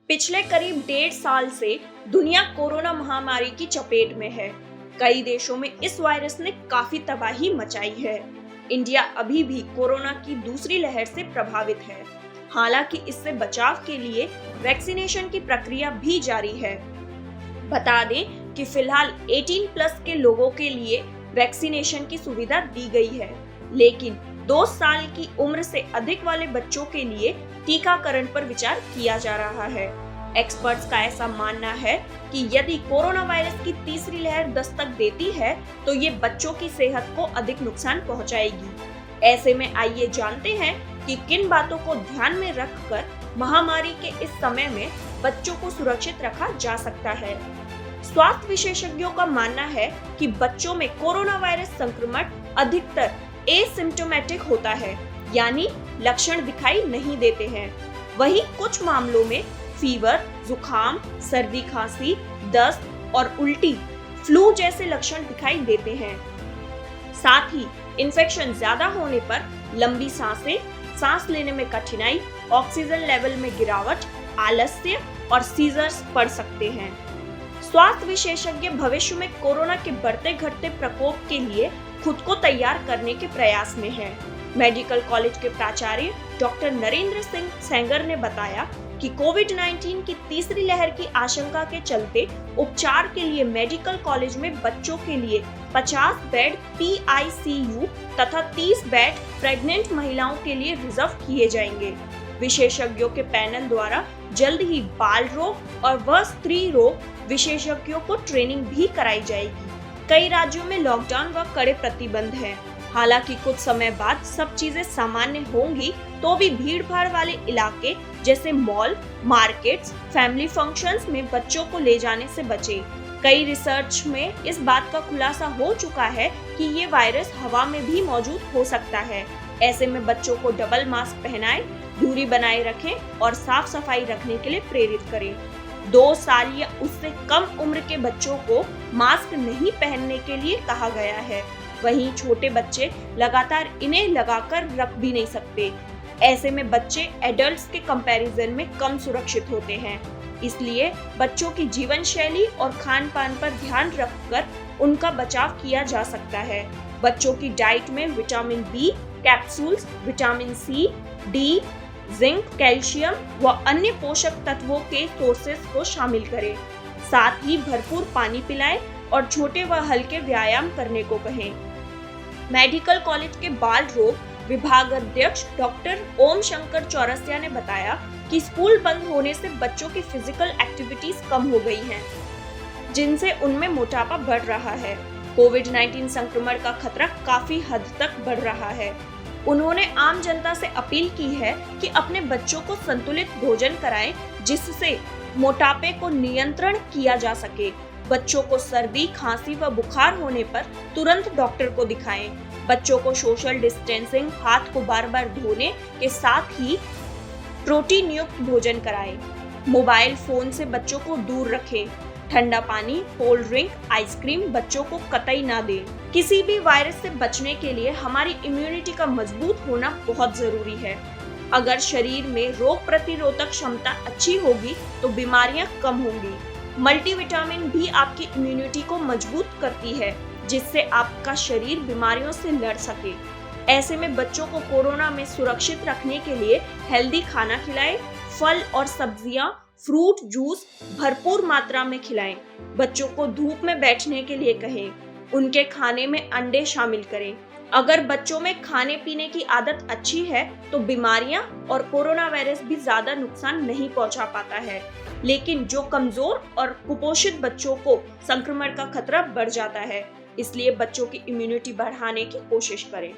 पिछले करीब 1.5 साल से दुनिया कोरोना महामारी की चपेट में है। कई देशों में इस वायरस ने काफी तबाही मचाई है। इंडिया अभी भी कोरोना की दूसरी लहर से प्रभावित है। हालांकि इससे बचाव के लिए वैक्सीनेशन की प्रक्रिया भी जारी है। बता दें कि फिलहाल 18+ के लोगों के लिए वैक्सीनेशन की सुविधा दी गई है, लेकिन 2 साल की उम्र से अधिक वाले बच्चों के लिए टीकाकरण पर विचार किया जा रहा है। एक्सपर्ट्स का ऐसा मानना है कि यदि कोरोना वायरस की तीसरी लहर दस्तक देती है तो ये बच्चों की सेहत को अधिक नुकसान पहुंचाएगी। ऐसे में आइए जानते हैं कि किन बातों को ध्यान में रखकर महामारी के इस समय में बच्चों को सुरक्षित रखा जा सकता है। स्वास्थ्य विशेषज्ञों का मानना है कि बच्चों में कोरोना वायरस संक्रमण अधिकतर एसिम्प्टोमेटिक होता है, यानी लक्षण दिखाई नहीं देते हैं। वहीं कुछ मामलों में फीवर, जुकाम, सर्दी खांसी, दस्त और उल्टी, फ्लू जैसे लक्षण दिखाई देते हैं। साथ ही इन्फेक्शन ज्यादा होने पर लंबी सांसें, सांस लेने में कठिनाई, ऑक्सीजन लेवल में गिरावट, आलस्य और सीजर्स पड़ सकते हैं। स्वास्थ्य विशेषज्ञ भविष्य में कोरोना के बढ़ते घटते प्रकोप के लिए खुद को तैयार करने के प्रयास में हैं। मेडिकल कॉलेज के प्राचार्य डॉक्टर नरेंद्र सिंह सेंगर ने बताया कि कोविड-19 की तीसरी लहर की आशंका के चलते उपचार के लिए मेडिकल कॉलेज में बच्चों के लिए 50 बेड PICU तथा 30 बेड प्रेग्नेंट महिलाओं के लिए रिजर्व किए जाएंगे। विशेषज्ञों के पैनल द्वारा जल्द ही बाल रोग और व स्त्री रोग विशेषज्ञों को ट्रेनिंग भी कराई जाएगी। कई राज्यों में लॉकडाउन व कड़े प्रतिबंध हैं। हालांकि कुछ समय बाद सब चीजें सामान्य होंगी तो भी भीड़ भाड़ वाले इलाके जैसे मॉल, मार्केट्स, फैमिली फंक्शंस में बच्चों को ले जाने से बचें। कई रिसर्च में इस बात का खुलासा हो चुका है कि ये वायरस हवा में भी मौजूद हो सकता है। ऐसे में बच्चों को डबल मास्क पहनाएं, दूरी बनाए रखें और साफ सफाई रखने के लिए प्रेरित करें। 2 साल या उससे कम उम्र के बच्चों को मास्क नहीं पहनने के लिए कहा गया है। वहीं छोटे बच्चे लगातार इन्हें लगाकर रख भी नहीं सकते। ऐसे में बच्चे एडल्ट्स के कंपैरिजन में कम सुरक्षित होते हैं। इसलिए बच्चों की जीवन शैली और खान पान पर ध्यान रखकर उनका बचाव किया जा सकता है। बच्चों की डाइट में vitamin B capsules, vitamin C, D, zinc, calcium व अन्य पोषक तत्वों के सोर्सेस को शामिल करें। साथ ही भरपूर पानी पिलाएं और छोटे व हल्के व्यायाम करने को कहें। मेडिकल कॉलेज के बाल रोग विभाग अध्यक्ष डॉक्टर ओम शंकर चौरसिया ने बताया कि स्कूल बंद होने से बच्चों की फिजिकल एक्टिविटीज कम हो गई हैं, जिनसे उनमें मोटापा बढ़ रहा है। कोविड-19 संक्रमण का खतरा काफी हद तक बढ़ रहा है। उन्होंने आम जनता से अपील की है कि अपने बच्चों को संतुलित भोजन कराएं, जिससे मोटापे को नियंत्रण किया जा सके। बच्चों को सर्दी, खांसी व बुखार होने पर तुरंत डॉक्टर को दिखाएं। बच्चों को सोशल डिस्टेंसिंग, हाथ को बार बार धोने के साथ ही प्रोटीन युक्त भोजन कराएं। मोबाइल फोन से बच्चों को दूर रखें। ठंडा पानी, कोल्ड ड्रिंक, आइसक्रीम बच्चों को कतई ना दें। किसी भी वायरस से बचने के लिए हमारी इम्यूनिटी का मजबूत होना बहुत जरूरी है। अगर शरीर में रोग प्रतिरोधक क्षमता अच्छी होगी तो बीमारियां कम होंगी। मल्टीविटामिन भी आपकी इम्यूनिटी को मजबूत करती है, जिससे आपका शरीर बीमारियों से लड़ सके। ऐसे में बच्चों को कोरोना में सुरक्षित रखने के लिए हेल्दी खाना खिलाएं। फल और सब्जियां, फ्रूट जूस भरपूर मात्रा में खिलाएं। बच्चों को धूप में बैठने के लिए कहें। उनके खाने में अंडे शामिल करें। अगर बच्चों में खाने पीने की आदत अच्छी है तो बीमारियां और कोरोना वायरस भी ज्यादा नुकसान नहीं पहुंचा पाता है, लेकिन जो कमजोर और कुपोषित बच्चों को संक्रमण का खतरा बढ़ जाता है। इसलिए बच्चों की इम्यूनिटी बढ़ाने की कोशिश करें।